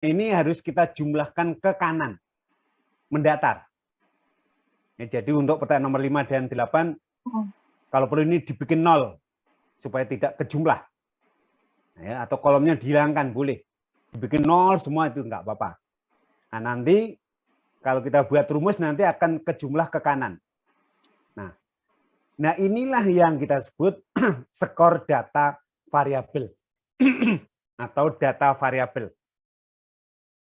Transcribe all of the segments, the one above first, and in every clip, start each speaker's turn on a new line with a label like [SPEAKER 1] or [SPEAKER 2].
[SPEAKER 1] ini harus kita jumlahkan ke kanan, mendatar. Ya, jadi untuk pertanyaan nomor 5 dan 8, kalau perlu ini dibikin 0, supaya tidak kejumlah. Ya, atau kolomnya dihilangkan, boleh. Dibikin 0 semua itu enggak apa-apa. Nah, nanti kalau kita buat rumus nanti akan kejumlah ke kanan. Nah inilah yang kita sebut skor data variabel atau data variabel.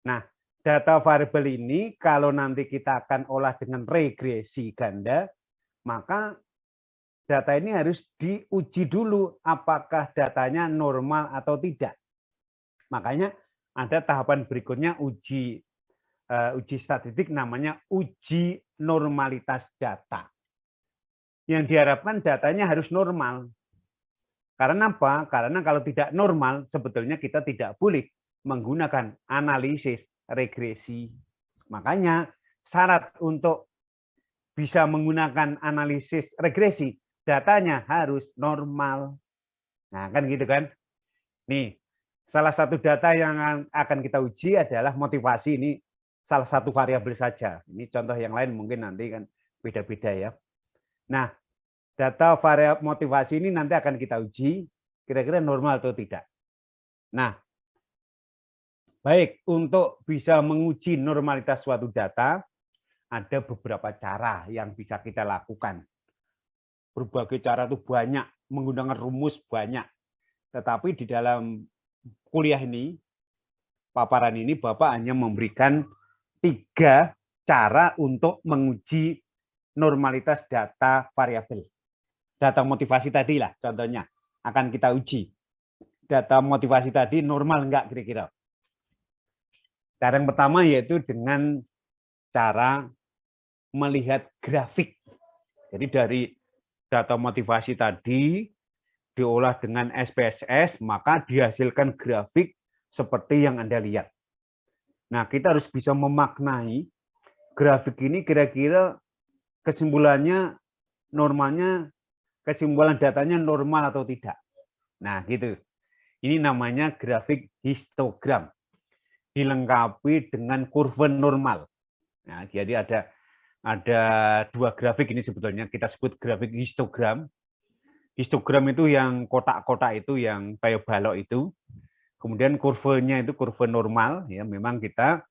[SPEAKER 1] Nah, data variabel ini kalau nanti kita akan olah dengan regresi ganda, maka data ini harus diuji dulu apakah datanya normal atau tidak. Makanya ada tahapan berikutnya uji statistik namanya uji normalitas data. Yang diharapkan datanya harus normal. Karena apa? Karena kalau tidak normal, sebetulnya kita tidak boleh menggunakan analisis regresi. Makanya syarat untuk bisa menggunakan analisis regresi, datanya harus normal. Nah, kan gitu kan? Nih, salah satu data yang akan kita uji adalah motivasi. Ini salah satu variabel saja. Ini contoh yang lain mungkin nanti kan beda-beda ya. Nah, data variabel motivasi ini nanti akan kita uji kira-kira normal atau tidak. Nah, baik, untuk bisa menguji normalitas suatu data, ada beberapa cara yang bisa kita lakukan. Berbagai cara itu banyak, menggunakan rumus banyak. Tetapi di dalam kuliah ini, paparan ini, Bapak hanya memberikan 3 cara untuk menguji normalitas data variabel. Data motivasi tadi lah contohnya akan kita uji. Data motivasi tadi normal enggak kira-kira? Cara yang pertama yaitu dengan cara melihat grafik. Jadi dari data motivasi tadi diolah dengan SPSS, maka dihasilkan grafik seperti yang Anda lihat. Nah, kita harus bisa memaknai grafik ini kira-kira kesimpulannya normalnya, kesimpulan datanya normal atau tidak. Nah, gitu. Ini namanya grafik histogram. Dilengkapi dengan kurva normal. Nah, jadi ada 2 grafik ini sebetulnya kita sebut grafik histogram. Histogram itu yang kotak-kotak itu yang kayak balok itu. Kemudian kurvanya itu kurva normal ya, memang kita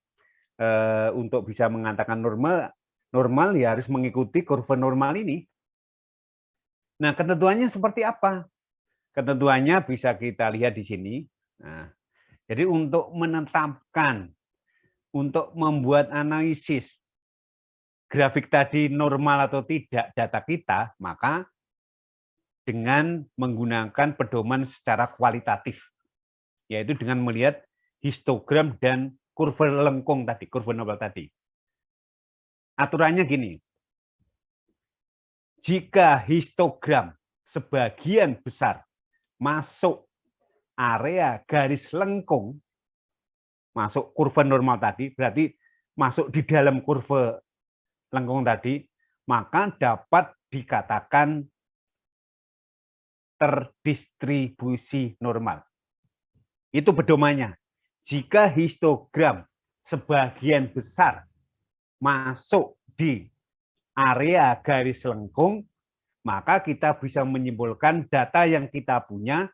[SPEAKER 1] untuk bisa mengatakan normal ya harus mengikuti kurva normal ini. Nah, ketentuannya seperti apa? Ketentuannya bisa kita lihat di sini. Nah, jadi untuk menetapkan, untuk membuat analisis grafik tadi normal atau tidak data kita, maka dengan menggunakan pedoman secara kualitatif, yaitu dengan melihat histogram dan kurva lengkung tadi, kurva normal tadi. Aturannya gini, jika histogram sebagian besar masuk area garis lengkung, masuk kurva normal tadi, berarti masuk di dalam kurva lengkung tadi, maka dapat dikatakan terdistribusi normal. Itu pedomannya. Jika histogram sebagian besar masuk di area garis lengkung, maka kita bisa menyimpulkan data yang kita punya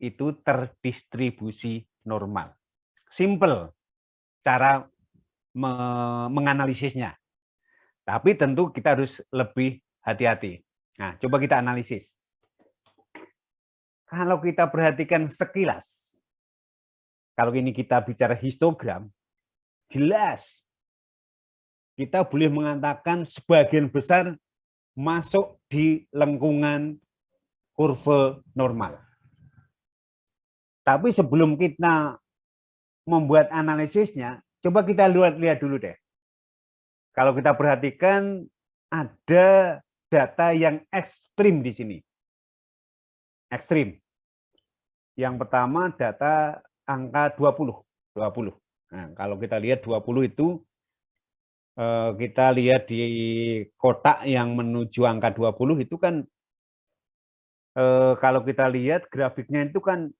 [SPEAKER 1] itu terdistribusi normal. Simple cara menganalisisnya. Tapi tentu kita harus lebih hati-hati. Nah, coba kita analisis. Kalau kita perhatikan sekilas, kalau ini kita bicara histogram, jelas kita boleh mengatakan sebagian besar masuk di lengkungan kurva normal. Tapi sebelum kita membuat analisisnya, coba kita lihat dulu deh. Kalau kita perhatikan ada data yang ekstrim di sini. Ekstrim. Yang pertama data angka 20. Nah, kalau kita lihat 20 itu kita lihat di kotak yang menuju angka 20 itu kan kalau kita lihat grafiknya itu kan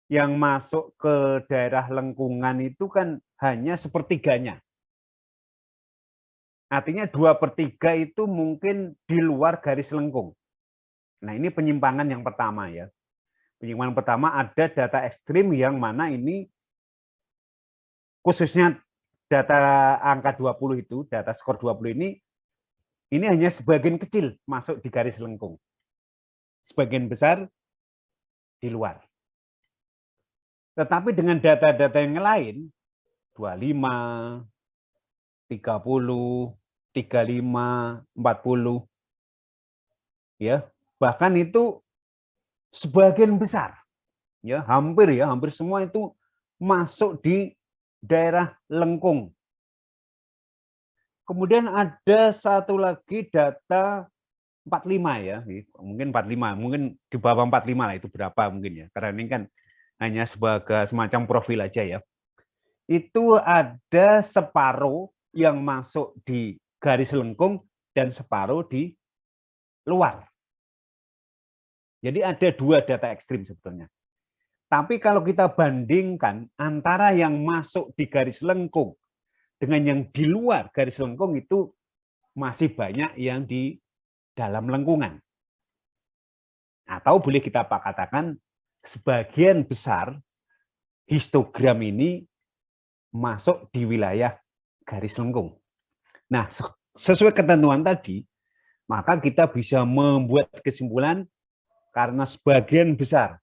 [SPEAKER 1] yang masuk ke daerah lengkungan itu kan hanya sepertiganya. Artinya 2/3 itu mungkin di luar garis lengkung. Nah, ini penyimpangan yang pertama ya. Penyimpangan pertama ada data ekstrim yang mana ini khususnya data angka 20 itu, data skor 20 ini hanya sebagian kecil masuk di garis lengkung. Sebagian besar di luar. Tetapi dengan data-data yang lain, 25, 30, 35, 40, ya, bahkan itu sebagian besar, ya, hampir semua itu masuk di daerah lengkung. Kemudian ada satu lagi data 45 ya, mungkin 45, mungkin di bawah 45 lah itu berapa mungkin ya, karena ini kan hanya sebagai semacam profil aja ya. Itu ada separuh yang masuk di garis lengkung dan separuh di luar. Jadi ada dua data ekstrim sebetulnya. Tapi kalau kita bandingkan antara yang masuk di garis lengkung dengan yang di luar garis lengkung itu masih banyak yang di dalam lengkungan. Atau boleh kita katakan sebagian besar histogram ini masuk di wilayah garis lengkung. Nah, sesuai ketentuan tadi, maka kita bisa membuat kesimpulan karena sebagian besar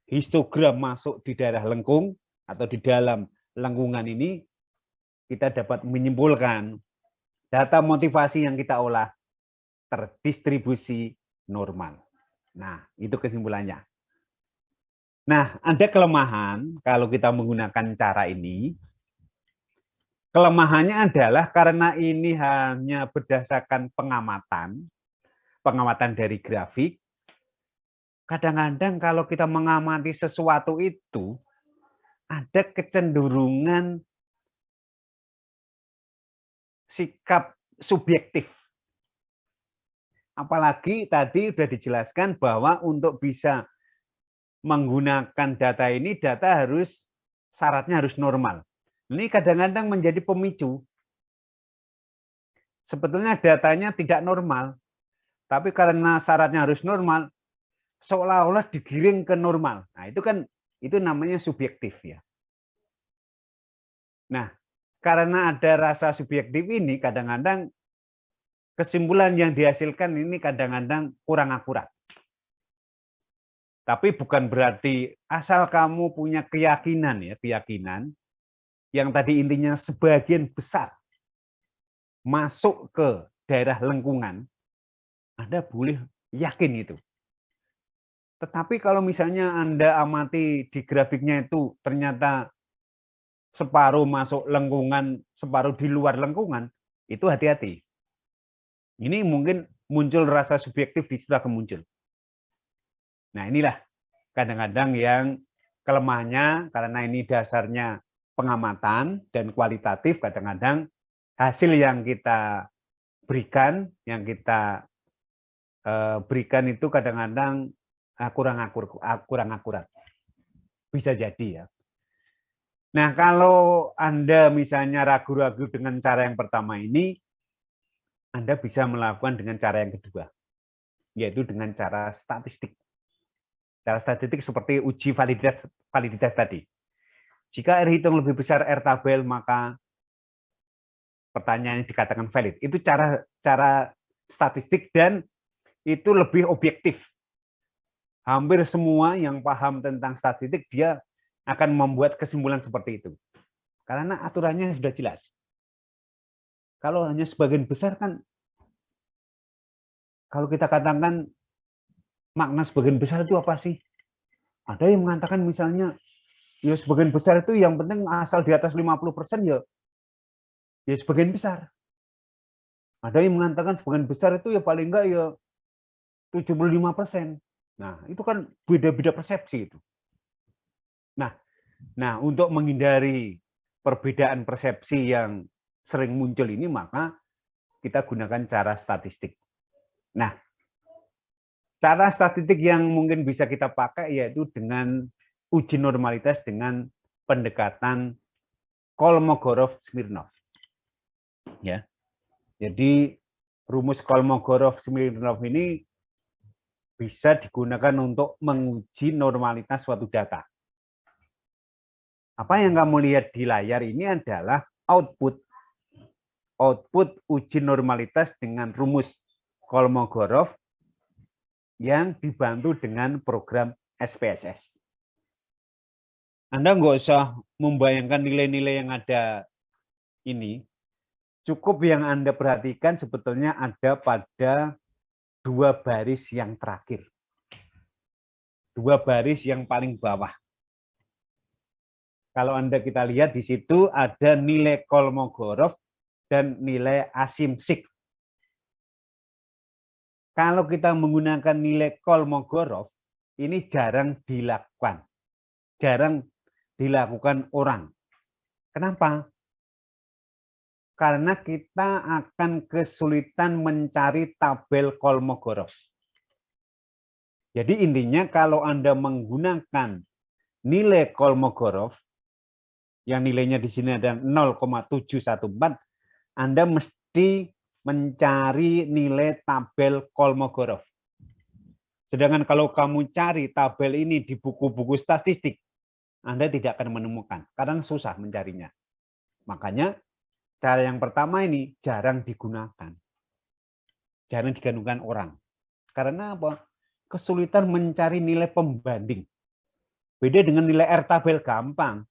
[SPEAKER 1] histogram masuk di daerah lengkung atau di dalam lengkungan ini, kita dapat menyimpulkan data motivasi yang kita olah terdistribusi normal. Nah, itu kesimpulannya. Nah, ada kelemahan kalau kita menggunakan cara ini. Kelemahannya adalah karena ini hanya berdasarkan pengamatan dari grafik. Kadang-kadang kalau kita mengamati sesuatu itu, ada kecenderungan sikap subjektif. Apalagi tadi sudah dijelaskan bahwa untuk bisa menggunakan data ini, data syaratnya harus normal. Ini kadang-kadang menjadi pemicu. Sebetulnya datanya tidak normal, tapi karena syaratnya harus normal, seolah-olah digiring ke normal. Nah, itu namanya subjektif ya. Nah, karena ada rasa subjektif ini, kadang-kadang kesimpulan yang dihasilkan ini kadang-kadang kurang akurat. Tapi bukan berarti asal kamu punya keyakinan yang tadi intinya sebagian besar masuk ke daerah lengkungan, Anda boleh yakin itu. Tetapi kalau misalnya Anda amati di grafiknya itu ternyata separuh masuk lengkungan, separuh di luar lengkungan, itu hati-hati. Ini mungkin muncul rasa subjektif di situ akan muncul. Nah, inilah kadang-kadang yang kelemahannya karena ini dasarnya pengamatan dan kualitatif, kadang-kadang hasil yang kita berikan, itu kadang-kadang kurang akurat. Bisa jadi ya. Nah, kalau Anda misalnya ragu-ragu dengan cara yang pertama ini, Anda bisa melakukan dengan cara yang kedua, yaitu dengan cara statistik. Cara statistik seperti uji validitas tadi. Jika R hitung lebih besar R tabel, maka pertanyaannya dikatakan valid. Itu cara statistik dan itu lebih objektif. Hampir semua yang paham tentang statistik, dia akan membuat kesimpulan seperti itu. Karena aturannya sudah jelas. Kalau hanya sebagian besar kan, kalau kita katakan makna sebagian besar itu apa sih? Ada yang mengatakan misalnya, ya sebagian besar itu yang penting asal di atas 50% ya sebagian besar. Ada yang mengatakan sebagian besar itu ya paling enggak ya 75%. Nah, itu kan beda-beda persepsi itu. Nah, untuk menghindari perbedaan persepsi yang sering muncul ini, maka kita gunakan cara statistik. Nah, cara statistik yang mungkin bisa kita pakai yaitu dengan uji normalitas dengan pendekatan Kolmogorov-Smirnov. Ya. Jadi rumus Kolmogorov-Smirnov ini bisa digunakan untuk menguji normalitas suatu data. Apa yang kamu lihat di layar ini adalah output uji normalitas dengan rumus Kolmogorov yang dibantu dengan program SPSS. Anda nggak usah membayangkan nilai-nilai yang ada ini. Cukup yang Anda perhatikan sebetulnya ada pada 2 baris yang terakhir. 2 baris yang paling bawah. Kalau kita lihat di situ ada nilai Kolmogorov dan nilai Asimsik. Kalau kita menggunakan nilai Kolmogorov, ini jarang dilakukan. Jarang dilakukan orang. Kenapa? Karena kita akan kesulitan mencari tabel Kolmogorov. Jadi intinya kalau Anda menggunakan nilai Kolmogorov, yang nilainya di sini ada 0,714, Anda mesti mencari nilai tabel Kolmogorov. Sedangkan kalau kamu cari tabel ini di buku-buku statistik, Anda tidak akan menemukan, karena susah mencarinya. Makanya cara yang pertama ini jarang digunakan. Jarang digandungkan orang. Karena apa? Kesulitan mencari nilai pembanding. Beda dengan nilai R tabel gampang.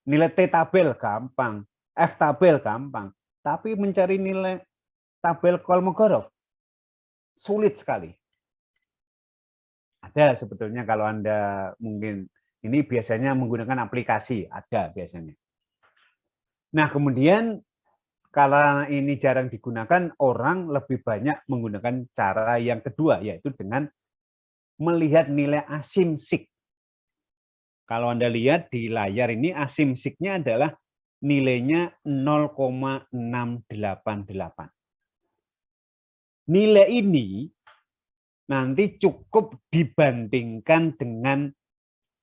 [SPEAKER 1] Nilai T tabel gampang. F tabel gampang. Tapi mencari nilai tabel Kolmogorov sulit sekali. Ada sebetulnya kalau Anda mungkin ini biasanya menggunakan aplikasi, ada biasanya. Nah, kemudian kalau ini jarang digunakan, orang lebih banyak menggunakan cara yang kedua, yaitu dengan melihat nilai asimsik. Kalau Anda lihat di layar ini, asimsiknya adalah nilainya 0,688. Nilai ini nanti cukup dibandingkan dengan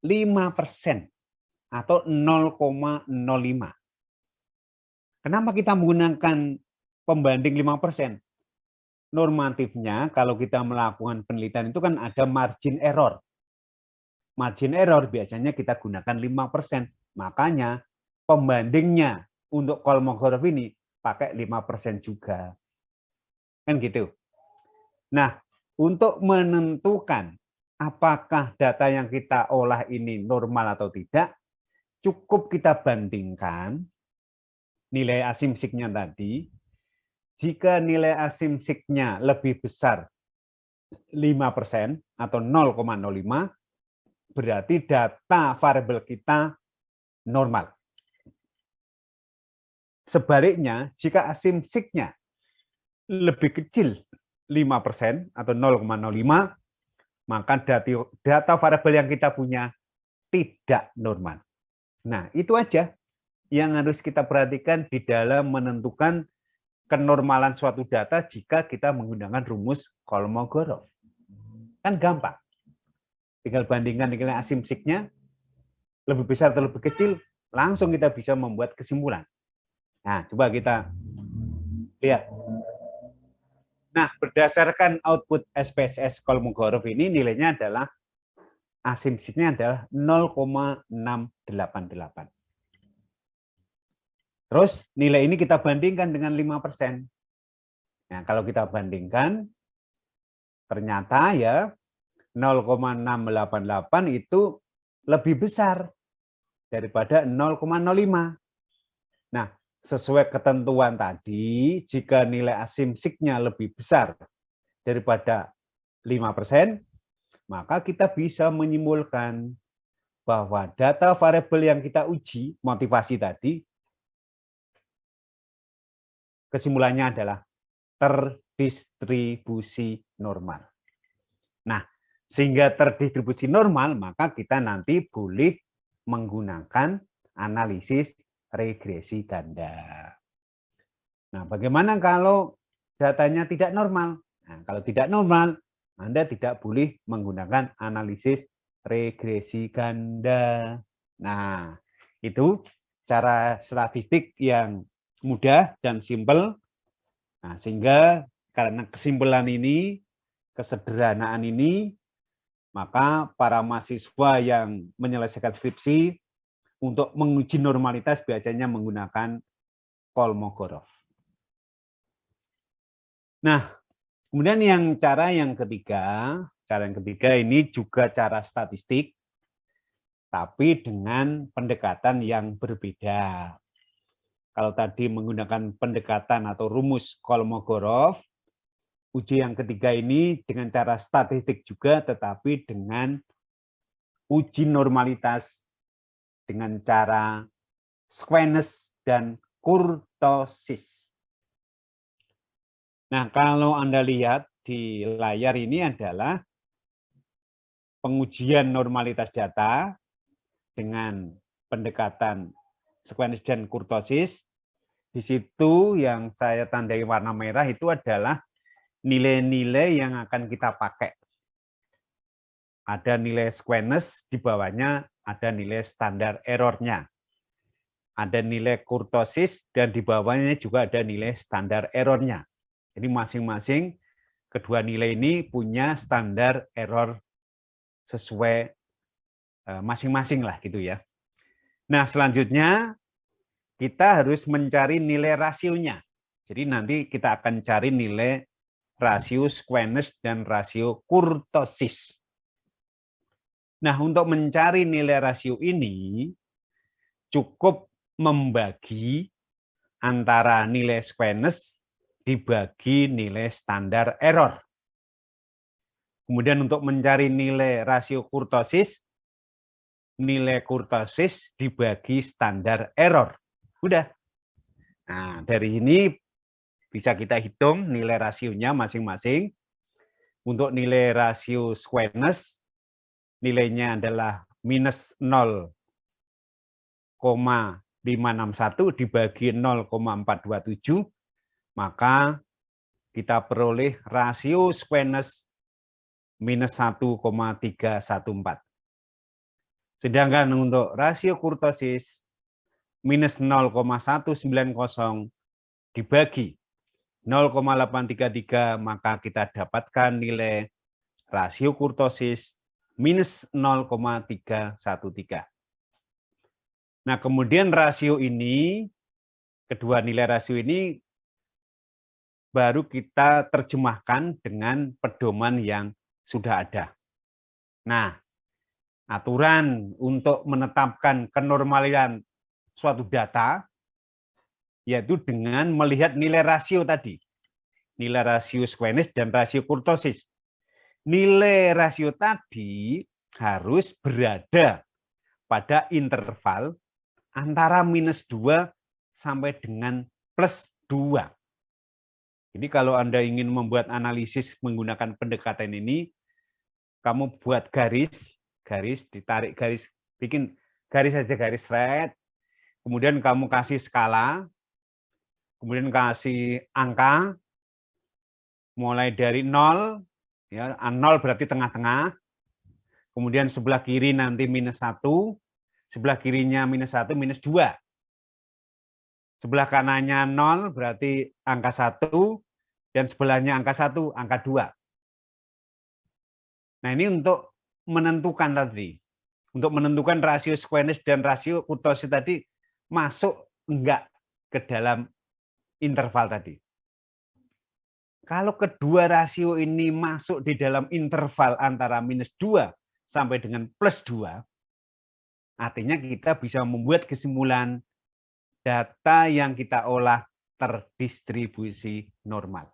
[SPEAKER 1] 5% atau 0,05. Kenapa kita menggunakan pembanding 5%? Normatifnya kalau kita melakukan penelitian itu kan ada margin error. Margin error biasanya kita gunakan 5%. Makanya pembandingnya untuk Kolmogorov ini pakai 5% juga. Kan gitu. Nah, untuk menentukan apakah data yang kita olah ini normal atau tidak, cukup kita bandingkan nilai asimsiknya tadi. Jika nilai asimsiknya lebih besar 5% atau 0,05, berarti data variabel kita normal. Sebaliknya, jika asimsiknya lebih kecil 5% atau 0,05, maka data variabel yang kita punya tidak normal. Nah, itu aja yang harus kita perhatikan di dalam menentukan kenormalan suatu data jika kita menggunakan rumus Kolmogorov. Kan gampang. Tinggal bandingkan nilai asimsiknya, lebih besar atau lebih kecil, langsung kita bisa membuat kesimpulan. Nah, coba kita lihat. Nah, berdasarkan output SPSS Kolmogorov ini nilainya adalah asimsiknya adalah 0,688. Terus nilai ini kita bandingkan dengan 5%. Nah, kalau kita bandingkan, ternyata ya 0,688 itu lebih besar daripada 0,05. Nah, sesuai ketentuan tadi, jika nilai asimsiknya lebih besar daripada 5%, maka kita bisa menyimpulkan bahwa data variabel yang kita uji, motivasi tadi, kesimpulannya adalah terdistribusi normal. Nah, sehingga terdistribusi normal, maka kita nanti boleh menggunakan analisis regresi ganda. Nah, bagaimana kalau datanya tidak normal? Nah, kalau tidak normal, Anda tidak boleh menggunakan analisis regresi ganda. Nah, itu cara statistik yang mudah dan simpel. Nah, sehingga karena kesimpulan ini, kesederhanaan ini, maka para mahasiswa yang menyelesaikan skripsi untuk menguji normalitas biasanya menggunakan Kolmogorov. Nah, kemudian cara yang ketiga ini juga cara statistik, tapi dengan pendekatan yang berbeda. Kalau tadi menggunakan pendekatan atau rumus Kolmogorov, uji yang ketiga ini dengan cara statistik juga, tetapi dengan uji normalitas dengan cara Squeness dan kurtosis. Nah, kalau Anda lihat di layar ini adalah pengujian normalitas data dengan pendekatan Squeness dan kurtosis. Di situ yang saya tandai warna merah itu adalah nilai-nilai yang akan kita pakai. Ada nilai Squeness, di bawahnya ada nilai standar error-nya. Ada nilai kurtosis, dan di bawahnya juga ada nilai standar error-nya. Jadi masing-masing kedua nilai ini punya standar error sesuai masing-masing lah gitu ya. Nah, selanjutnya kita harus mencari nilai rasionya. Jadi nanti kita akan cari nilai rasio Squeness dan rasio kurtosis. Nah, untuk mencari nilai rasio ini cukup membagi antara nilai Squeness dibagi nilai standar error. Kemudian untuk mencari nilai rasio kurtosis, nilai kurtosis dibagi standar error. Udah. Nah, dari ini bisa kita hitung nilai rasionya masing-masing. Untuk nilai rasio Squeness, nilainya adalah minus 0,561 dibagi 0,427, maka kita peroleh rasio Squeness minus 1,314. Sedangkan untuk rasio kurtosis minus 0,190 dibagi 0,833, maka kita dapatkan nilai rasio kurtosis minus 0,313. Nah, kemudian rasio ini, kedua nilai rasio ini baru kita terjemahkan dengan pedoman yang sudah ada. Nah, aturan untuk menetapkan kenormalan suatu data yaitu dengan melihat nilai rasio tadi. Nilai rasio Squeness dan rasio kurtosis. Nilai rasio tadi harus berada pada interval antara minus 2 sampai dengan plus 2. Jadi kalau Anda ingin membuat analisis menggunakan pendekatan ini, kamu buat garis, ditarik garis, bikin garis saja, garis red, kemudian kamu kasih skala, kemudian kasih angka, mulai dari 0, ya, 0 berarti tengah-tengah, kemudian sebelah kiri nanti minus 1, sebelah kirinya minus 1, minus 2. Sebelah kanannya 0 berarti angka 1, dan sebelahnya angka 1, angka 2. Nah, ini untuk menentukan tadi. Untuk menentukan rasio Squeness dan rasio kurtosis tadi masuk enggak ke dalam interval tadi. Kalau kedua rasio ini masuk di dalam interval antara minus 2 sampai dengan plus 2, artinya kita bisa membuat kesimpulan data yang kita olah terdistribusi normal.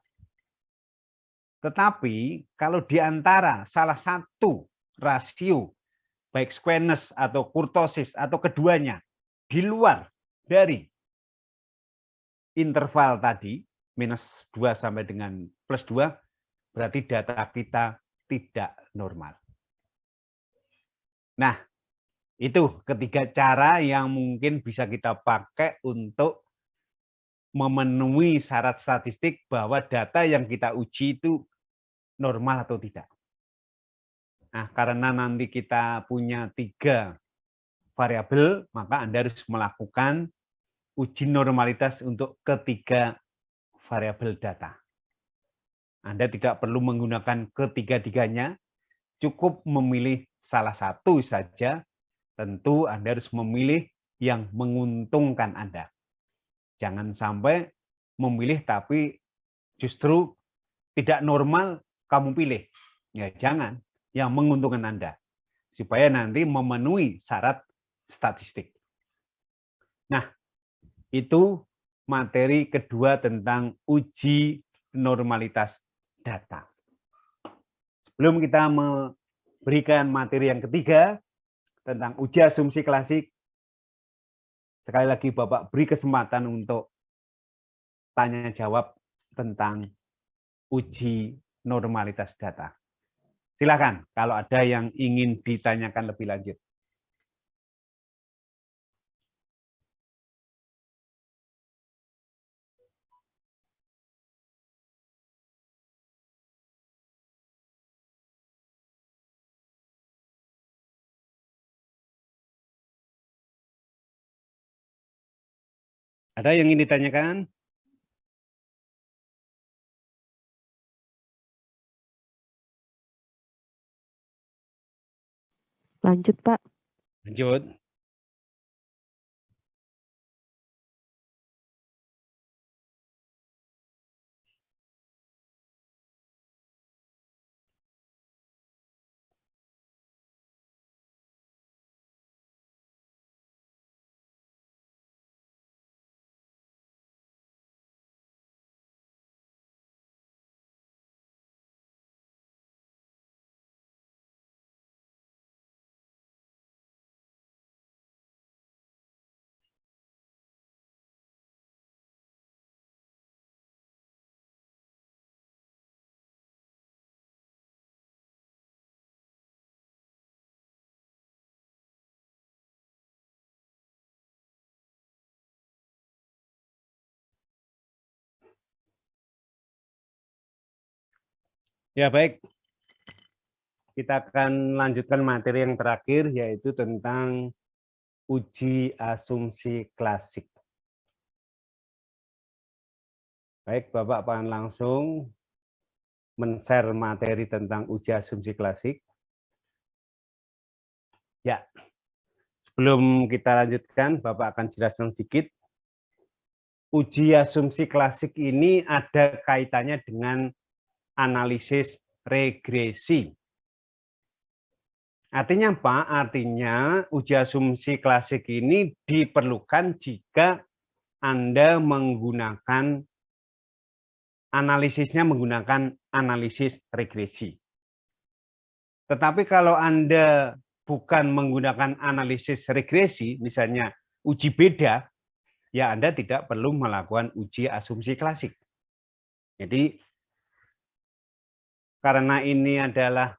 [SPEAKER 1] Tetapi kalau di antara salah satu rasio, baik Squeness atau kurtosis atau keduanya, di luar dari interval tadi, minus 2 sampai dengan plus 2, berarti data kita tidak normal. Nah, itu ketiga cara yang mungkin bisa kita pakai untuk memenuhi syarat statistik bahwa data yang kita uji itu normal atau tidak. Nah, karena nanti kita punya 3 variabel, maka Anda harus melakukan uji normalitas untuk ketiga variabel data. Anda tidak perlu menggunakan ketiga-tiganya, cukup memilih salah satu saja. Tentu Anda harus memilih yang menguntungkan Anda. Jangan sampai memilih tapi justru tidak normal kamu pilih. Ya jangan, yang menguntungkan Anda. Supaya nanti memenuhi syarat statistik. Nah, itu materi kedua tentang uji normalitas data. Sebelum kita memberikan materi yang ketiga tentang uji asumsi klasik, sekali lagi Bapak beri kesempatan untuk tanya jawab tentang uji normalitas data. Silakan kalau ada yang ingin ditanyakan lebih lanjut. Ada yang ingin ditanyakan?
[SPEAKER 2] Lanjut, Pak.
[SPEAKER 1] Lanjut. Ya baik, kita akan lanjutkan materi yang terakhir, yaitu tentang uji asumsi klasik. Baik, Bapak akan langsung men-share materi tentang uji asumsi klasik. Ya, sebelum kita lanjutkan, Bapak akan jelaskan sedikit. Uji asumsi klasik ini ada kaitannya dengan analisis regresi. Artinya apa? Artinya uji asumsi klasik ini diperlukan jika Anda menggunakan analisisnya menggunakan analisis regresi. Tetapi kalau Anda bukan menggunakan analisis regresi, misalnya uji beda, ya Anda tidak perlu melakukan uji asumsi klasik. Jadi karena ini adalah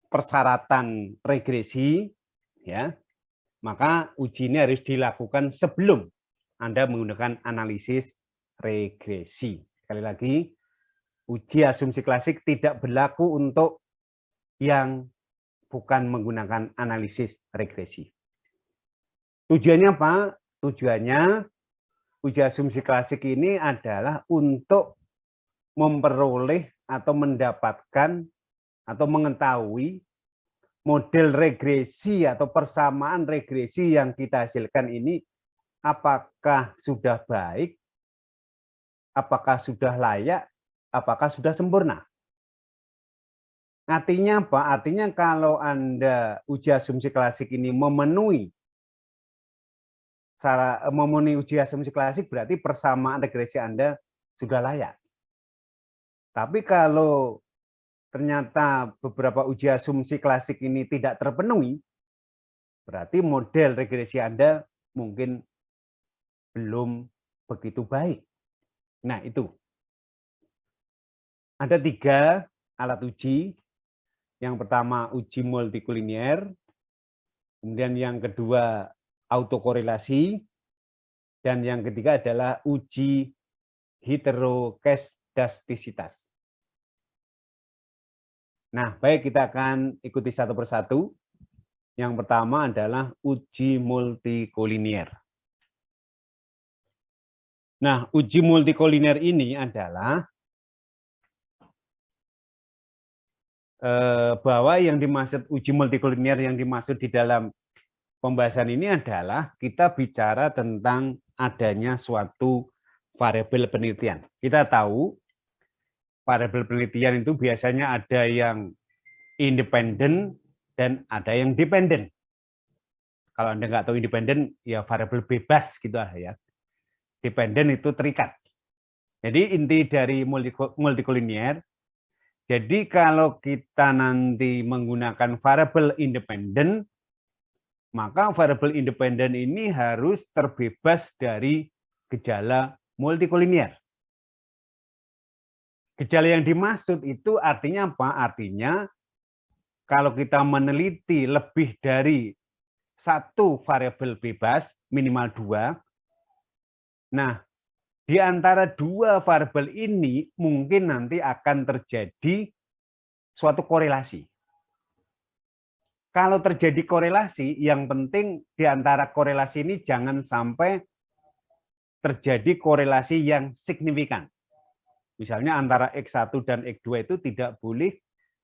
[SPEAKER 1] persyaratan regresi, ya, maka uji ini harus dilakukan sebelum Anda menggunakan analisis regresi. Sekali lagi, uji asumsi klasik tidak berlaku untuk yang bukan menggunakan analisis regresi. Tujuannya apa? Tujuannya uji asumsi klasik ini adalah untuk memperoleh atau mendapatkan atau mengetahui model regresi atau persamaan regresi yang kita hasilkan ini apakah sudah baik, apakah sudah layak, apakah sudah sempurna. Artinya apa? Artinya kalau Anda uji asumsi klasik ini memenuhi uji asumsi klasik berarti persamaan regresi Anda sudah layak. Tapi kalau ternyata beberapa uji asumsi klasik ini tidak terpenuhi, berarti model regresi Anda mungkin belum begitu baik. Nah, itu. Ada 3 alat uji. Yang pertama uji multikolinier, kemudian yang kedua autokorelasi, dan yang ketiga adalah uji heteroskedastisitas. Nah, baik, kita akan ikuti satu persatu. Yang pertama adalah uji multikolinier. Nah, uji multikolinier ini adalah bahwa yang dimaksud uji multikolinier yang dimaksud di dalam pembahasan ini adalah kita bicara tentang adanya suatu variabel penelitian. Kita tahu variabel penelitian itu biasanya ada yang independen dan ada yang dependen. Kalau Anda nggak tahu independen, ya variabel bebas gitu ya. Dependen itu terikat. Jadi inti dari multikolinier, jadi kalau kita nanti menggunakan variabel independen, maka variabel independen ini harus terbebas dari gejala multikolinier. Gejala yang dimaksud itu artinya apa? Artinya kalau kita meneliti lebih dari satu variabel bebas, minimal 2, nah di antara 2 variabel ini mungkin nanti akan terjadi suatu korelasi. Kalau terjadi korelasi, yang penting di antara korelasi ini jangan sampai terjadi korelasi yang signifikan. Misalnya antara X1 dan X2 itu tidak boleh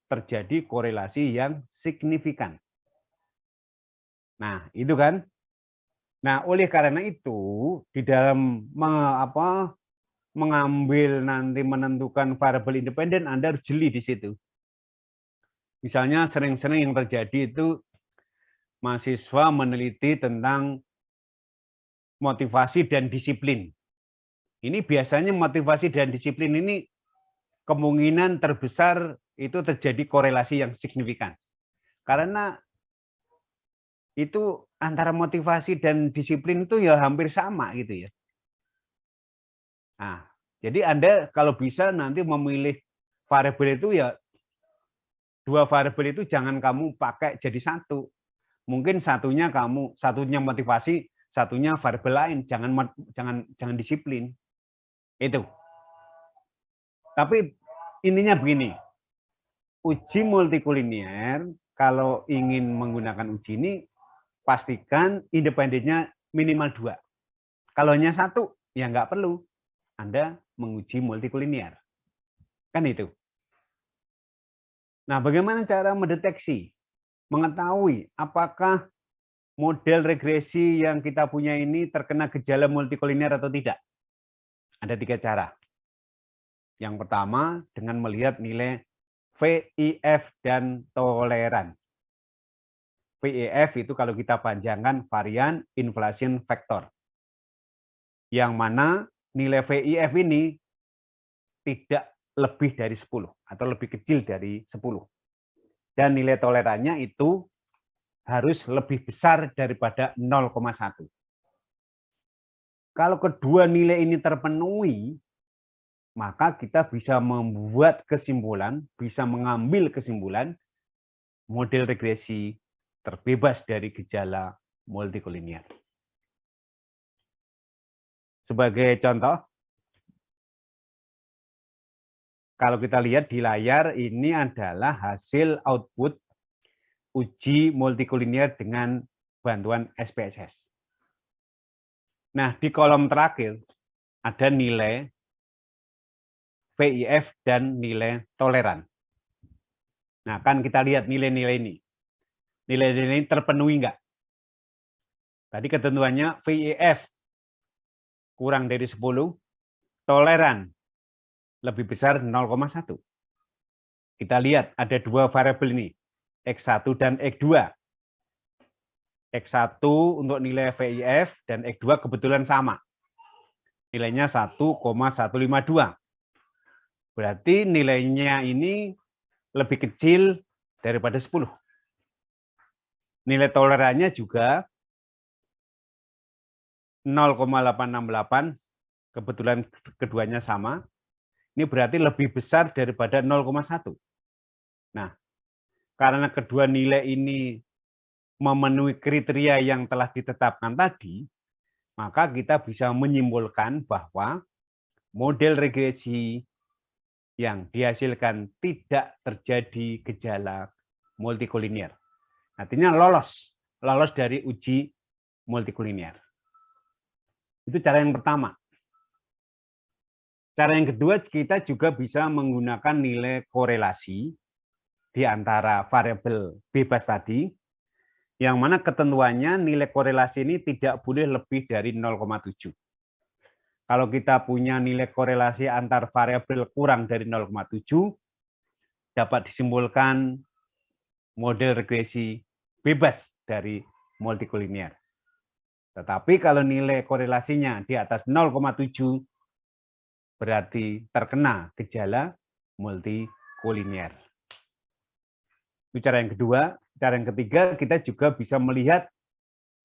[SPEAKER 1] terjadi korelasi yang signifikan. Nah, itu kan. Nah, oleh karena itu, di dalam mengambil nanti menentukan variabel independen, Anda harus jeli di situ. Misalnya sering-sering yang terjadi itu mahasiswa meneliti tentang motivasi dan disiplin. Ini biasanya motivasi dan disiplin ini kemungkinan terbesar itu terjadi korelasi yang signifikan. Karena itu antara motivasi dan disiplin itu ya hampir sama gitu ya. Nah, jadi Anda kalau bisa nanti memilih variabel itu ya 2 variabel itu jangan kamu pakai jadi satu. Mungkin satunya motivasi, satunya variabel lain, jangan disiplin. Itu. Tapi intinya begini, uji multikolinier kalau ingin menggunakan uji ini pastikan independennya minimal 2. Kalau hanya 1 ya nggak perlu Anda menguji multikolinier. Kan itu. Nah, bagaimana cara mendeteksi, mengetahui apakah model regresi yang kita punya ini terkena gejala multikolinier atau tidak? Ada 3 cara. Yang pertama, dengan melihat nilai VIF dan toleran. VIF itu kalau kita panjangkan varian inflation factor. Yang mana nilai VIF ini tidak lebih dari 10 atau lebih kecil dari 10. Dan nilai tolerannya itu harus lebih besar daripada 0,1. Kalau kedua nilai ini terpenuhi, maka kita bisa membuat kesimpulan, bisa mengambil kesimpulan model regresi terbebas dari gejala multikolinier. Sebagai contoh, kalau kita lihat di layar, ini adalah hasil output uji multikolinier dengan bantuan SPSS. Nah, di kolom terakhir ada nilai VIF dan nilai toleran. Nah, kan kita lihat nilai-nilai ini. Nilai-nilai ini terpenuhi enggak? Tadi ketentuannya VIF kurang dari 10, toleran lebih besar 0,1. Kita lihat ada 2 variabel ini, X1 dan X2. X1 untuk nilai VIF dan X2 kebetulan sama. Nilainya 1,152. Berarti nilainya ini lebih kecil daripada 10. Nilai tolerannya juga 0,868, kebetulan keduanya sama. Ini berarti lebih besar daripada 0,1. Nah, karena kedua nilai ini memenuhi kriteria yang telah ditetapkan tadi, maka kita bisa menyimpulkan bahwa model regresi yang dihasilkan tidak terjadi gejala multikolinier. Artinya lolos dari uji multikolinier. Itu cara yang pertama. Cara yang kedua, kita juga bisa menggunakan nilai korelasi di antara variabel bebas tadi, yang mana ketentuannya nilai korelasi ini tidak boleh lebih dari 0,7. Kalau kita punya nilai korelasi antar variabel kurang dari 0,7, dapat disimpulkan model regresi bebas dari multikolinier. Tetapi kalau nilai korelasinya di atas 0,7, berarti terkena gejala multikolinier. Itu cara yang kedua. Cara yang ketiga, kita juga bisa melihat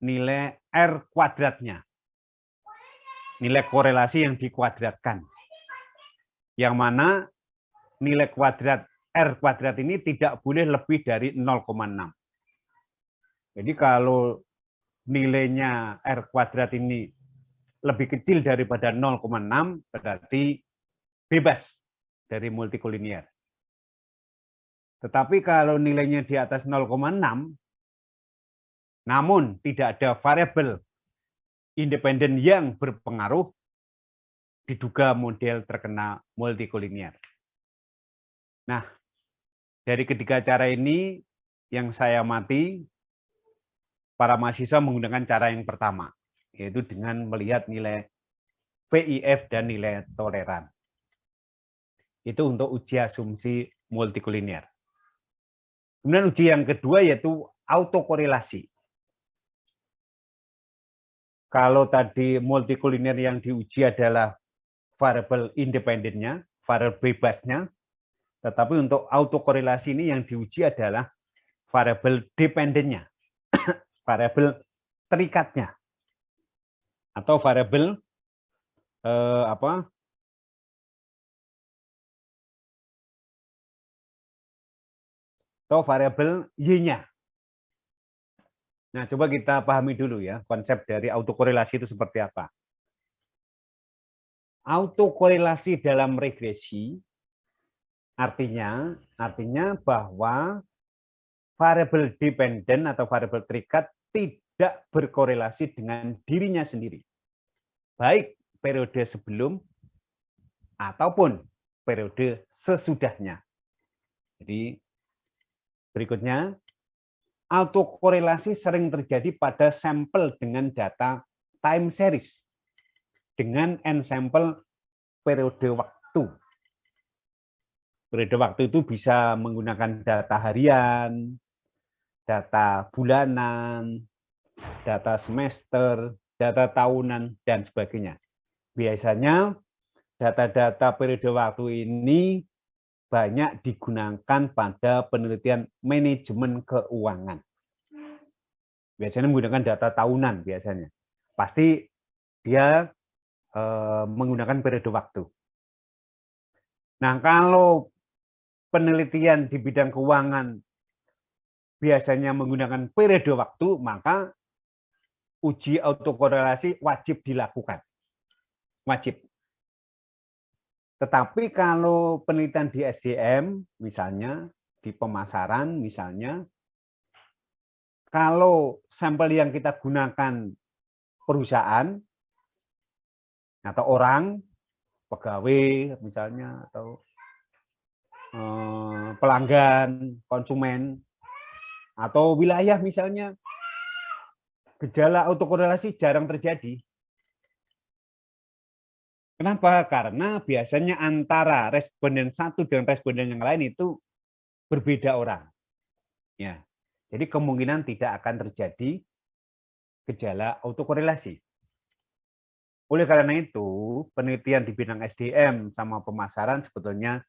[SPEAKER 1] nilai R kuadratnya. Nilai korelasi yang dikuadratkan. Yang mana nilai kuadrat R kuadrat ini tidak boleh lebih dari 0,6. Jadi kalau nilainya R kuadrat ini lebih kecil daripada 0,6, berarti bebas dari multikolinier. Tetapi kalau nilainya di atas 0,6, namun tidak ada variabel independen yang berpengaruh, diduga model terkena multikolinier. Nah, dari ketiga cara ini yang saya amati, para mahasiswa menggunakan cara yang pertama, yaitu dengan melihat nilai PIF dan nilai toleran. Itu untuk uji asumsi multikolinier. Kemudian uji yang kedua yaitu autokorelasi. Kalau tadi multikolinier yang diuji adalah variabel independennya, variabel bebasnya, tetapi untuk autokorelasi ini yang diuji adalah variabel dependennya, variabel terikatnya, atau variabel atau variabel Y-nya. Nah, coba kita pahami dulu ya, konsep dari autokorelasi itu seperti apa. Autokorelasi dalam regresi artinya bahwa variabel dependen atau variabel terikat tidak berkorelasi dengan dirinya sendiri. Baik periode sebelum ataupun periode sesudahnya. Jadi berikutnya, autokorelasi sering terjadi pada sampel dengan data time series dengan n sampel periode waktu. Periode waktu itu bisa menggunakan data harian, data bulanan, data semester, data tahunan, dan sebagainya. Biasanya data-data periode waktu ini banyak digunakan pada penelitian manajemen keuangan. Biasanya menggunakan data tahunan biasanya. Pasti dia menggunakan periode waktu. Nah, kalau penelitian di bidang keuangan biasanya menggunakan periode waktu, maka uji autokorelasi wajib dilakukan. Wajib. Tetapi kalau penelitian di SDM, misalnya, di pemasaran, misalnya, kalau sampel yang kita gunakan perusahaan, atau orang, pegawai, misalnya, atau pelanggan, konsumen, atau wilayah, misalnya, gejala autokorelasi jarang terjadi. Kenapa? Karena biasanya antara responden satu dengan responden yang lain itu berbeda orang. Ya, jadi kemungkinan tidak akan terjadi gejala autokorelasi. Oleh karena itu, penelitian di bidang SDM sama pemasaran sebetulnya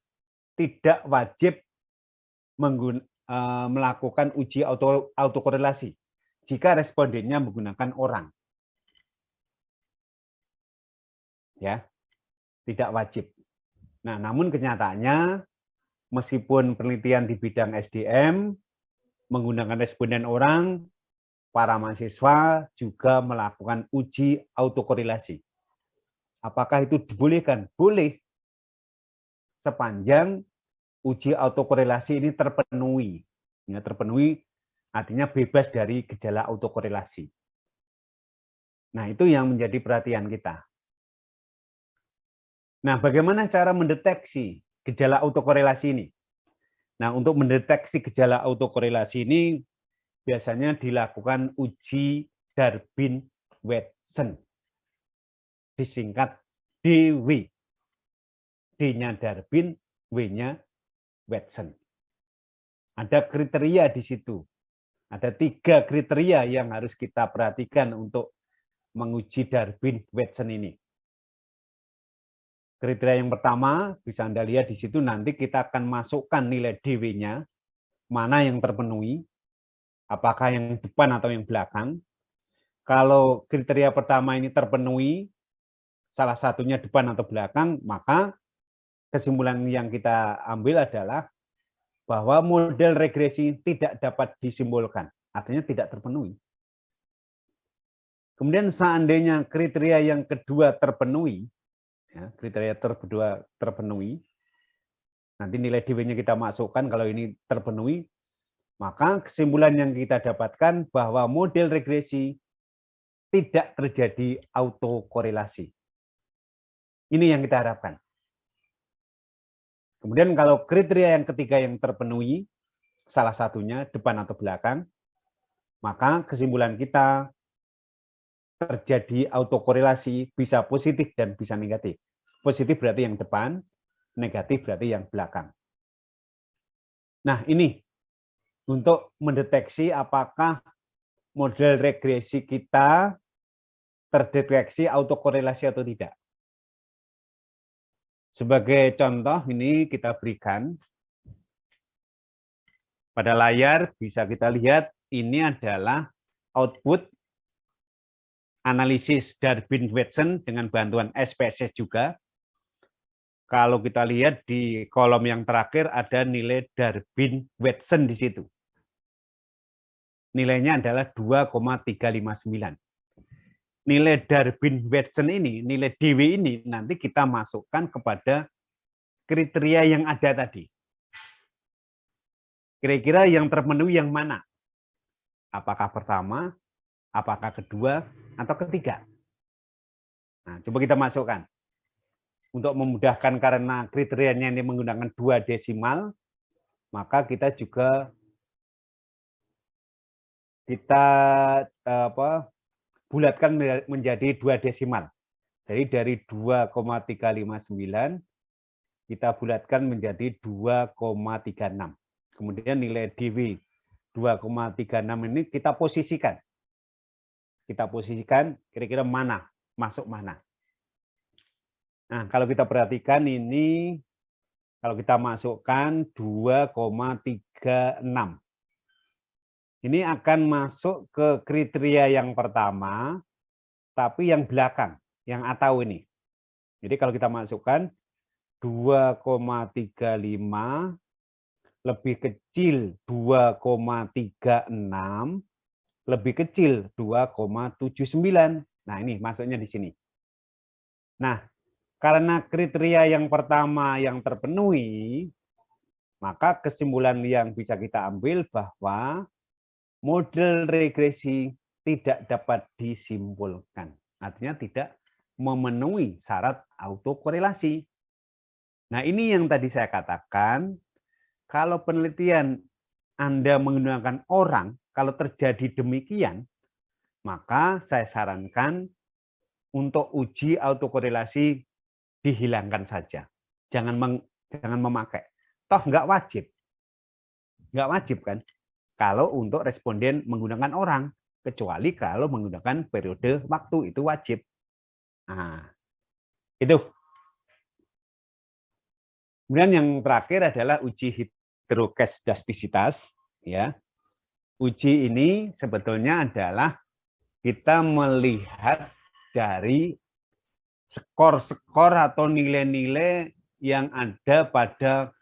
[SPEAKER 1] tidak wajib melakukan uji autokorelasi jika respondennya menggunakan orang. Ya, tidak wajib. Nah, namun kenyataannya meskipun penelitian di bidang SDM menggunakan responden orang, para mahasiswa juga melakukan uji autokorelasi. Apakah itu dibolehkan? Boleh. sepanjang uji autokorelasi ini terpenuhi. Ya, terpenuhi artinya bebas dari gejala autokorelasi. Nah, itu yang menjadi perhatian kita. Nah, bagaimana cara mendeteksi gejala autokorelasi ini? Nah, untuk mendeteksi gejala autokorelasi ini biasanya dilakukan uji Darwin-Watson, disingkat DW. D-nya Darwin, W-nya Watson. Ada kriteria di situ. Ada 3 kriteria yang harus kita perhatikan untuk menguji Darwin-Watson ini. Kriteria yang pertama, bisa Anda lihat di situ, nanti kita akan masukkan nilai DW-nya, mana yang terpenuhi, apakah yang depan atau yang belakang. Kalau kriteria pertama ini terpenuhi, salah satunya depan atau belakang, maka kesimpulan yang kita ambil adalah bahwa model regresi tidak dapat disimbolkan, artinya tidak terpenuhi. Kemudian seandainya kriteria yang kedua terpenuhi, ya, kriteria kedua terpenuhi, nanti nilai DW-nya kita masukkan, kalau ini terpenuhi, maka kesimpulan yang kita dapatkan bahwa model regresi tidak terjadi autokorelasi. Ini yang kita harapkan. Kemudian kalau kriteria yang ketiga yang terpenuhi, salah satunya depan atau belakang, maka kesimpulan kita terjadi autokorelasi bisa positif dan bisa negatif. Positif berarti yang depan, negatif berarti yang belakang. Nah, ini untuk mendeteksi apakah model regresi kita terdeteksi autokorelasi atau tidak. Sebagai contoh ini kita berikan pada layar, bisa kita lihat ini adalah output analisis Darwin-Watson dengan bantuan SPSS juga. Kalau kita lihat di kolom yang terakhir ada nilai Darwin-Watson di situ. Nilainya adalah 2,359. Nilai Darwin-Watson ini, nilai DW ini nanti kita masukkan kepada kriteria yang ada tadi. Kira-kira yang terpenuhi yang mana? Apakah pertama, apakah kedua, atau ketiga? Nah, coba kita masukkan. Untuk memudahkan karena kriterianya ini menggunakan 2 desimal, maka kita juga bulatkan menjadi 2 desimal. Jadi dari 2,359 kita bulatkan menjadi 2,36. Kemudian nilai DW 2,36 ini kita posisikan. Kita posisikan kira-kira mana, masuk mana. Nah, kalau kita perhatikan ini, kalau kita masukkan 2,36. Ini akan masuk ke kriteria yang pertama, tapi yang belakang, yang atau ini. Jadi kalau kita masukkan 2,35 lebih kecil 2,36 lebih kecil 2,79. Nah, ini masuknya di sini. Nah, karena kriteria yang pertama yang terpenuhi, maka kesimpulan yang bisa kita ambil bahwa model regresi tidak dapat disimpulkan. Artinya tidak memenuhi syarat autokorelasi. Nah, ini yang tadi saya katakan, kalau penelitian Anda menggunakan orang, kalau terjadi demikian, maka saya sarankan untuk uji autokorelasi dihilangkan saja. Jangan memakai. Toh nggak wajib. Nggak wajib kan? Kalau untuk responden menggunakan orang. Kecuali kalau menggunakan periode waktu, itu wajib. Nah, itu. Kemudian yang terakhir adalah uji heteroskedastisitas. Ya. Uji ini sebetulnya adalah kita melihat dari skor-skor atau nilai-nilai yang ada pada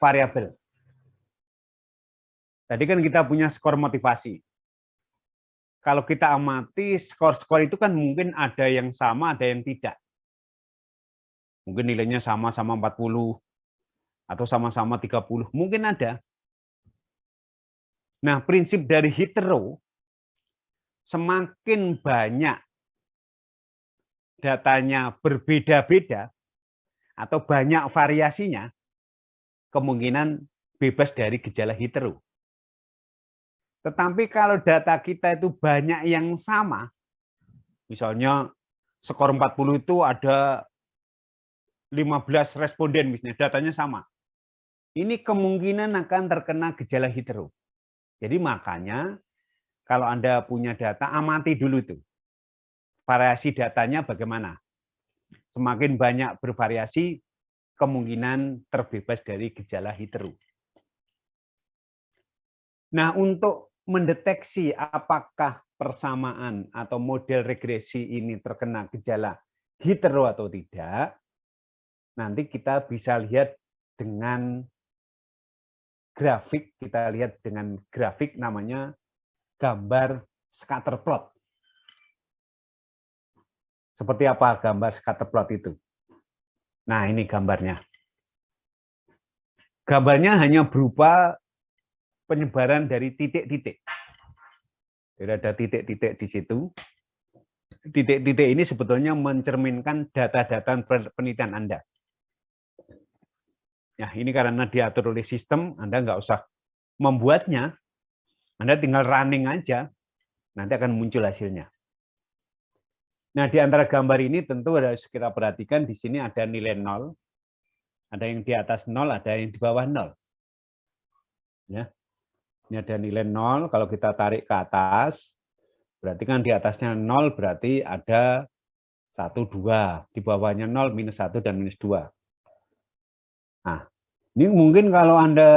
[SPEAKER 1] variabel. Tadi kan kita punya skor motivasi. Kalau kita amati skor-skor itu kan mungkin ada yang sama, ada yang tidak. Mungkin nilainya sama-sama 40, atau sama-sama 30, mungkin ada. Nah, prinsip dari hetero, semakin banyak datanya berbeda-beda atau banyak variasinya, kemungkinan bebas dari gejala hetero. Tetapi kalau data kita itu banyak yang sama, misalnya skor 40 itu ada 15 responden, misalnya datanya sama. Ini kemungkinan akan terkena gejala hetero. Jadi makanya kalau Anda punya data, amati dulu itu. Variasi datanya bagaimana. Semakin banyak bervariasi, kemungkinan terbebas dari gejala hetero. Nah, untuk mendeteksi apakah persamaan atau model regresi ini terkena gejala hetero atau tidak, nanti kita bisa lihat dengan grafik, kita lihat dengan grafik namanya gambar scatter plot. Seperti apa gambar scatter plot itu? Nah, ini gambarnya. Gambarnya hanya berupa penyebaran dari titik-titik. Jadi ada titik-titik di situ. Titik-titik ini sebetulnya mencerminkan data-data penelitian Anda. Nah, ini karena diatur oleh sistem, Anda nggak usah membuatnya. Anda tinggal running aja, nanti akan muncul hasilnya. Nah, di antara gambar ini tentu harus kita perhatikan, di sini ada nilai 0, ada yang di atas 0, ada yang di bawah 0. Ya. Ini ada nilai 0, kalau kita tarik ke atas, berarti kan di atasnya 0, berarti ada 1, 2. Di bawahnya 0, minus 1, dan minus 2. Nah, ini mungkin kalau Anda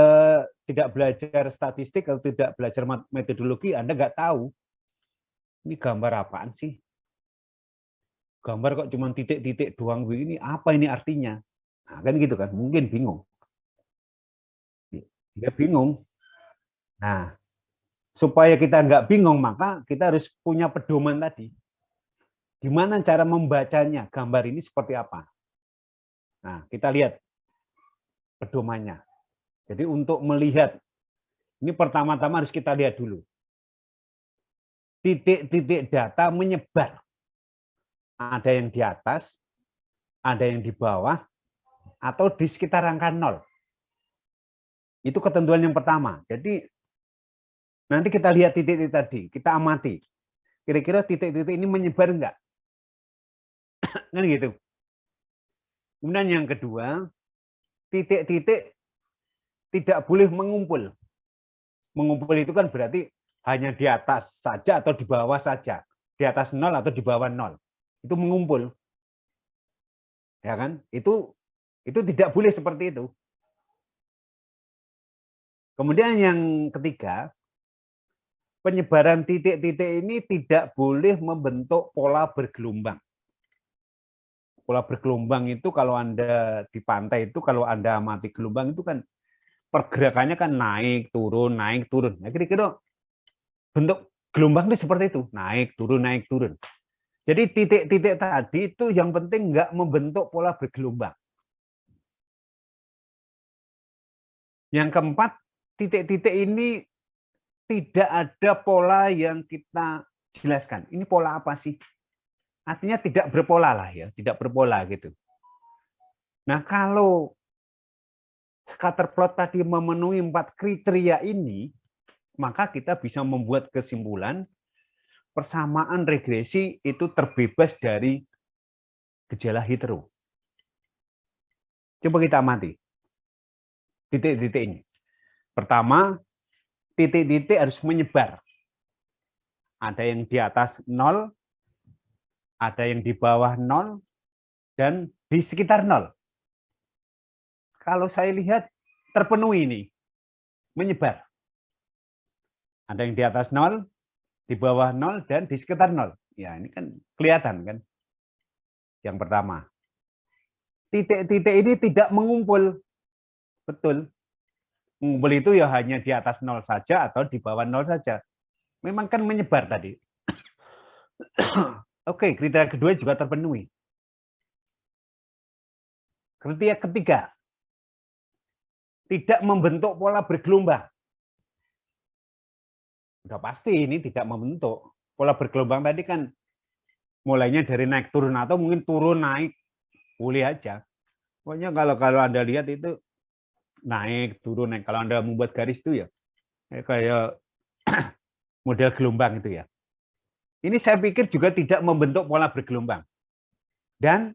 [SPEAKER 1] tidak belajar statistik atau tidak belajar metodologi, Anda nggak tahu. Ini gambar apaan sih? Gambar kok cuma titik-titik doang begini, apa ini artinya? Nah, kan gitu kan, mungkin bingung. Dia bingung. Nah, supaya kita nggak bingung, maka kita harus punya pedoman tadi. Gimana cara membacanya? Gambar ini seperti apa? Nah, kita lihat pedomannya. Jadi untuk melihat, ini pertama-tama harus kita lihat dulu. Titik-titik data menyebar. Ada yang di atas, ada yang di bawah, atau di sekitar angka 0. Itu ketentuan yang pertama. Jadi nanti kita lihat titik-titik tadi, kita amati. Kira-kira titik-titik ini menyebar enggak? Kan gitu. Kemudian yang kedua, titik-titik tidak boleh mengumpul. Mengumpul itu kan berarti hanya di atas saja atau di bawah saja. Di atas 0 atau di bawah 0. Itu mengumpul. Ya kan? Itu tidak boleh seperti itu. Kemudian yang ketiga, penyebaran titik-titik ini tidak boleh membentuk pola bergelombang. Pola bergelombang itu kalau Anda di pantai itu, kalau Anda amati gelombang itu kan pergerakannya kan naik, turun, naik, turun. Nah, kira-kira bentuk gelombang itu seperti itu, naik, turun, naik, turun. Jadi titik-titik tadi itu yang penting nggak membentuk pola bergelombang. Yang keempat, titik-titik ini tidak ada pola yang kita jelaskan. Ini pola apa sih? Artinya tidak berpola lah ya, tidak berpola gitu. Nah, kalau scatter plot tadi memenuhi 4 kriteria ini, maka kita bisa membuat kesimpulan persamaan regresi itu terbebas dari gejala hetero. Coba kita amati titik-titik ini. Pertama, titik-titik harus menyebar. Ada yang di atas 0, ada yang di bawah 0, dan di sekitar 0. Kalau saya lihat terpenuhi ini, menyebar. Ada yang di atas 0, di bawah 0, dan di sekitar 0. Ya, ini kan kelihatan kan. Yang pertama. Titik-titik ini tidak mengumpul. Betul. Mengumpul itu ya hanya di atas 0 saja atau di bawah 0 saja. Memang kan menyebar tadi. Oke, kriteria kedua juga terpenuhi. Kriteria ketiga. tidak membentuk pola bergelombang. Udah pasti ini tidak membentuk. Pola bergelombang tadi kan mulainya dari naik turun atau mungkin turun naik, boleh aja. Pokoknya kalau Anda lihat itu naik turun naik. Kalau Anda membuat garis itu ya kayak model gelombang itu ya. Ini saya pikir juga tidak membentuk pola bergelombang. Dan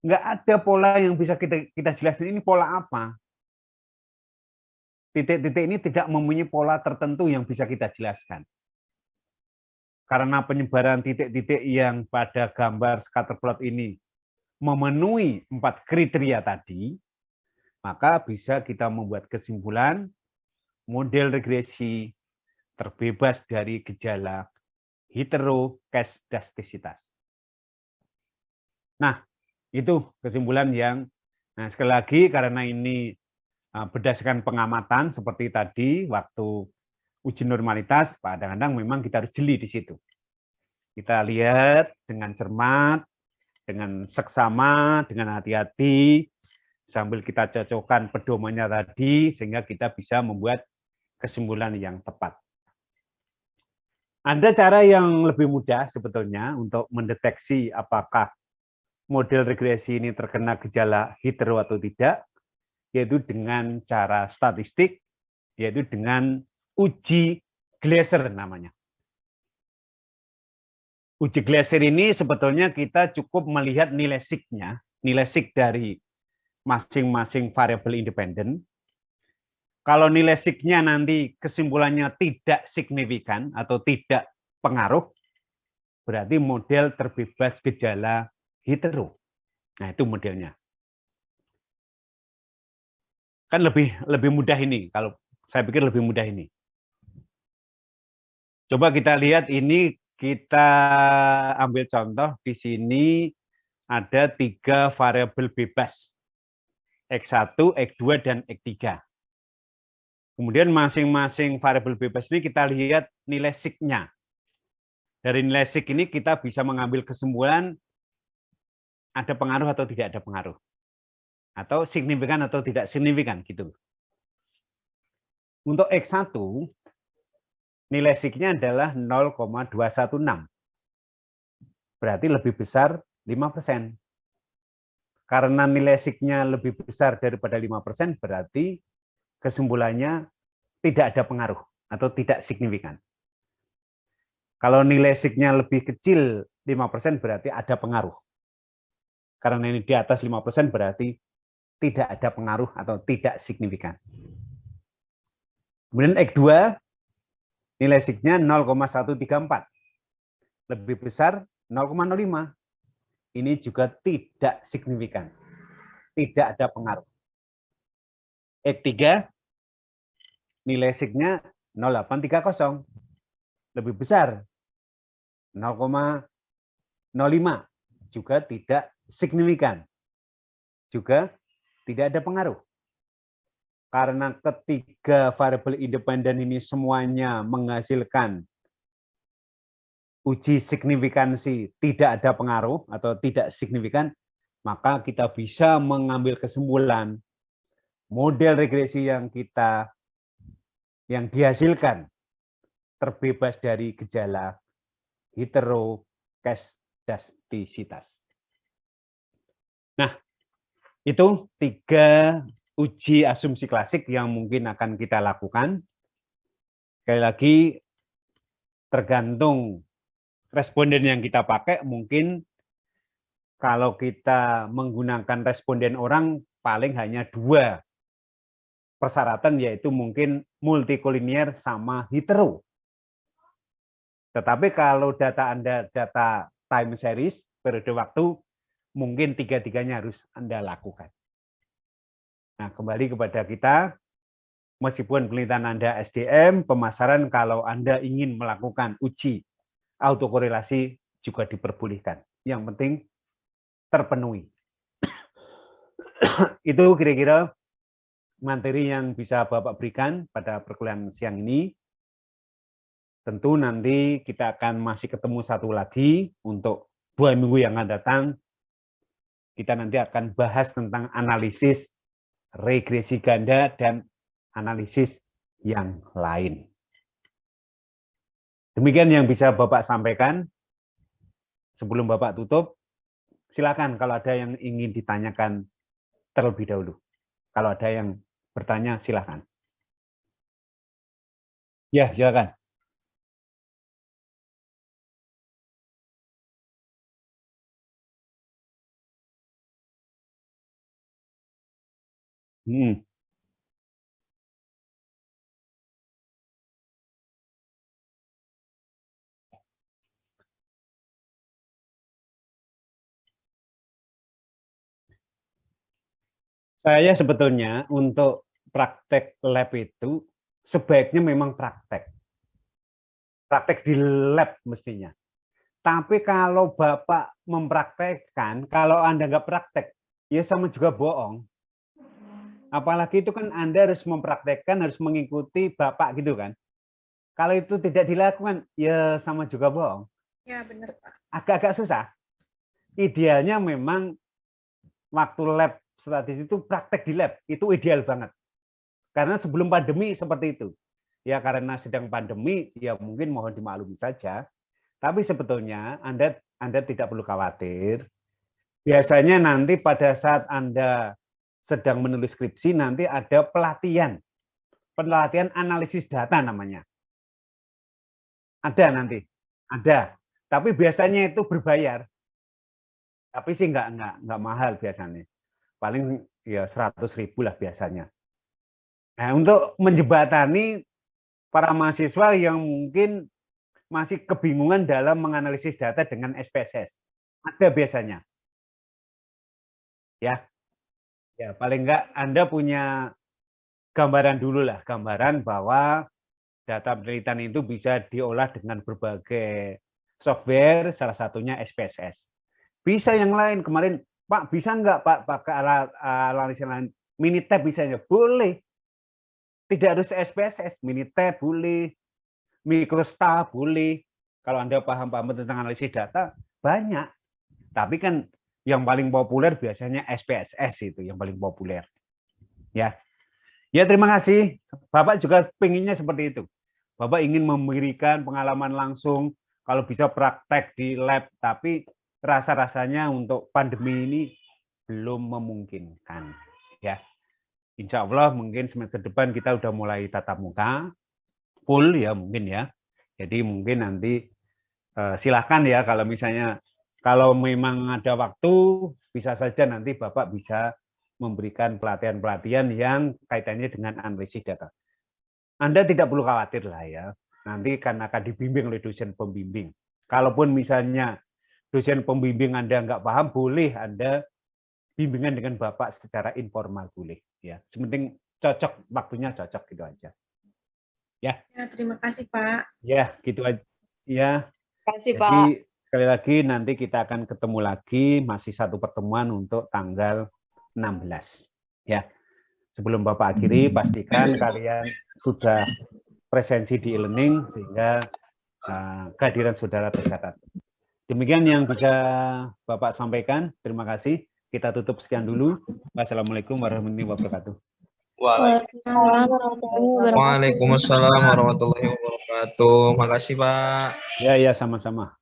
[SPEAKER 1] nggak ada pola yang bisa kita jelasin ini pola apa. Titik-titik ini tidak mempunyai pola tertentu yang bisa kita jelaskan. Karena penyebaran titik-titik yang pada gambar scatterplot ini memenuhi 4 kriteria tadi, maka bisa kita membuat kesimpulan model regresi terbebas dari gejala heterokastastisitas. Nah, itu kesimpulan yang, nah sekali lagi karena ini berdasarkan pengamatan seperti tadi waktu uji normalitas, kadang-kadang memang kita harus jeli di situ. Kita lihat dengan cermat, dengan seksama, dengan hati-hati, sambil kita cocokkan pedomannya tadi, sehingga kita bisa membuat kesimpulan yang tepat. Ada cara yang lebih mudah sebetulnya untuk mendeteksi apakah model regresi ini terkena gejala hetero atau tidak, yaitu dengan cara statistik, yaitu dengan uji Gleiser namanya. Uji Gleiser ini sebetulnya kita cukup melihat nilai signya, nilai sig dari masing-masing variabel independen. Kalau nilai signya nanti kesimpulannya tidak signifikan atau tidak pengaruh, berarti model terbebas gejala hetero. Nah, itu modelnya. Kan lebih mudah ini, kalau saya pikir lebih mudah ini. Coba kita lihat ini, kita ambil contoh di sini ada 3 variabel bebas, X1, X2, dan X3. Kemudian masing-masing variabel bebas ini kita lihat nilai sig-nya. Dari nilai sig ini kita bisa mengambil kesimpulan ada pengaruh atau tidak ada pengaruh. Atau signifikan atau tidak signifikan gitu. Untuk X1, nilai sig-nya adalah 0,216. Berarti lebih besar 5%. Karena nilai sig-nya lebih besar daripada 5%, berarti kesimpulannya tidak ada pengaruh atau tidak signifikan. Kalau nilai sig-nya lebih kecil 5%, berarti ada pengaruh. Karena ini di atas 5%, berarti tidak ada pengaruh atau tidak signifikan. Kemudian X2, nilai sig-nya 0,134. Lebih besar 0,05. Ini juga tidak signifikan. Tidak ada pengaruh. X3, nilai sig-nya 0,830. Lebih besar 0,05. Juga tidak signifikan. Juga tidak ada pengaruh. Karena ketiga variabel independen ini semuanya menghasilkan uji signifikansi tidak ada pengaruh atau tidak signifikan, maka kita bisa mengambil kesimpulan model regresi yang dihasilkan terbebas dari gejala heterokastastisitas. Nah, itu 3 uji asumsi klasik yang mungkin akan kita lakukan. Sekali lagi, tergantung responden yang kita pakai, mungkin kalau kita menggunakan responden orang, paling hanya 2 persyaratan, yaitu mungkin multikolinier sama hetero. Tetapi kalau data Anda data time series, periode waktu, mungkin 3-tiganya harus Anda lakukan. Nah, kembali kepada kita, meskipun penelitian Anda SDM, pemasaran kalau Anda ingin melakukan uji autokorelasi juga diperbolehkan. Yang penting terpenuhi. Itu kira-kira materi yang bisa Bapak berikan pada perkuliahan siang ini. Tentu nanti kita akan masih ketemu satu lagi untuk 2 minggu yang akan datang. Kita nanti akan bahas tentang analisis regresi ganda, dan analisis yang lain. Demikian yang bisa Bapak sampaikan. Sebelum Bapak tutup, silakan kalau ada yang ingin ditanyakan terlebih dahulu. Kalau ada yang bertanya, silakan. Ya, silakan. Saya sebetulnya untuk praktek lab itu sebaiknya memang praktek di lab mestinya. Tapi kalau Bapak mempraktekkan, kalau Anda nggak praktek, ya sama juga bohong. Apalagi itu kan Anda harus mempraktekkan, harus mengikuti Bapak gitu kan. Kalau itu tidak dilakukan, ya sama juga bohong.
[SPEAKER 2] Ya, benar, Pak.
[SPEAKER 1] Agak-agak susah. Idealnya memang waktu lab statistik itu praktek di lab, itu ideal banget. Karena sebelum pandemi seperti itu. Ya karena sedang pandemi, ya mungkin mohon dimaklumi saja. Tapi sebetulnya Anda tidak perlu khawatir. Biasanya nanti pada saat Anda sedang menulis skripsi, nanti ada pelatihan analisis data namanya. Ada nanti, ada. Tapi biasanya itu berbayar. Tapi sih nggak mahal biasanya. Paling ya 100.000 lah biasanya. Nah, untuk menjembatani para mahasiswa yang mungkin masih kebingungan dalam menganalisis data dengan SPSS. Ada biasanya. Ya. Ya, paling enggak Anda punya gambaran dulu lah, gambaran bahwa data penelitian itu bisa diolah dengan berbagai software, salah satunya SPSS. Bisa yang lain, kemarin, Pak, bisa enggak Pak pakai analisis lain? Minitab bisa ya? Boleh. Tidak harus SPSS, Minitab boleh, Microstar boleh. Kalau Anda paham tentang analisis data, banyak. Tapi kan yang paling populer biasanya SPSS itu yang paling populer. Ya. Ya, terima kasih. Bapak juga pengennya seperti itu. Bapak ingin memberikan pengalaman langsung, kalau bisa praktek di lab, tapi rasa-rasanya untuk pandemi ini belum memungkinkan. Ya. Insya Allah mungkin semester depan kita udah mulai tatap muka, full ya mungkin ya. Jadi mungkin nanti silakan ya kalau misalnya kalau memang ada waktu bisa saja nanti Bapak bisa memberikan pelatihan-pelatihan yang kaitannya dengan analisis data. Anda tidak perlu khawatir lah ya. Nanti kan akan dibimbing oleh dosen pembimbing. Kalaupun misalnya dosen pembimbing Anda nggak paham, boleh Anda bimbingan dengan Bapak secara informal boleh ya. Sepenting cocok, waktunya cocok gitu aja. Ya.
[SPEAKER 2] Ya, terima kasih, Pak.
[SPEAKER 1] Ya, gitu aja. Ya.
[SPEAKER 3] Terima kasih,
[SPEAKER 1] Jadi
[SPEAKER 3] Pak.
[SPEAKER 1] sekali lagi nanti kita akan ketemu lagi, masih satu pertemuan untuk tanggal 16. Ya. Sebelum Bapak akhiri, pastikan kalian sudah presensi di e-learning sehingga kehadiran saudara tercatat. Demikian yang bisa Bapak sampaikan. Terima kasih. Kita tutup sekian dulu. Wassalamualaikum warahmatullahi wabarakatuh.
[SPEAKER 3] Waalaikumsalam warahmatullahi wabarakatuh. Makasih, Pak.
[SPEAKER 1] Ya, sama-sama.